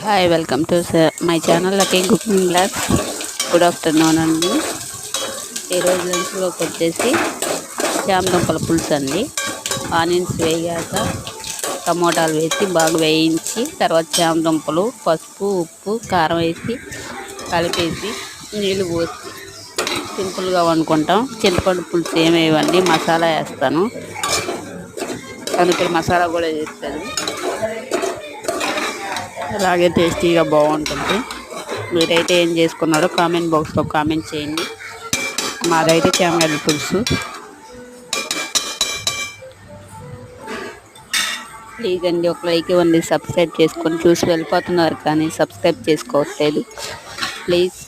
Hi welcome to my channel lucky cooking blogs. Good afternoon అండి. ఈరోజు లంచ్లోకి వచ్చేసి జామ దుంపల పులుసు అండి. ఆనియన్స్ వేగాక టమోటాలు వేసి బాగా వేయించి తర్వాత జామ దుంపలు పసుపు ఉప్పు కారం వేసి కలిపేసి నీళ్ళు పోసి సింపుల్గా వండుకుంటాం. చింతపండు పులుసు ఏమేవండి, మసాలా వేస్తాను, అందుకని మసాలా కూడా చేస్తాను. అలాగే టేస్టీగా బాగుంటుంది. మీరైతే ఏం చేసుకున్నారో కామెంట్ బాక్స్లో కామెంట్ చేయండి. మాదైతే చామగడ్డ పులుసు. ప్లీజ్ అండి ఒక లైక్ ఇవ్వండి. సబ్స్క్రైబ్ చేసుకొని చూసి వెళ్ళిపోతున్నారు కానీ సబ్స్క్రైబ్ చేసుకోవట్లేదు. ప్లీజ్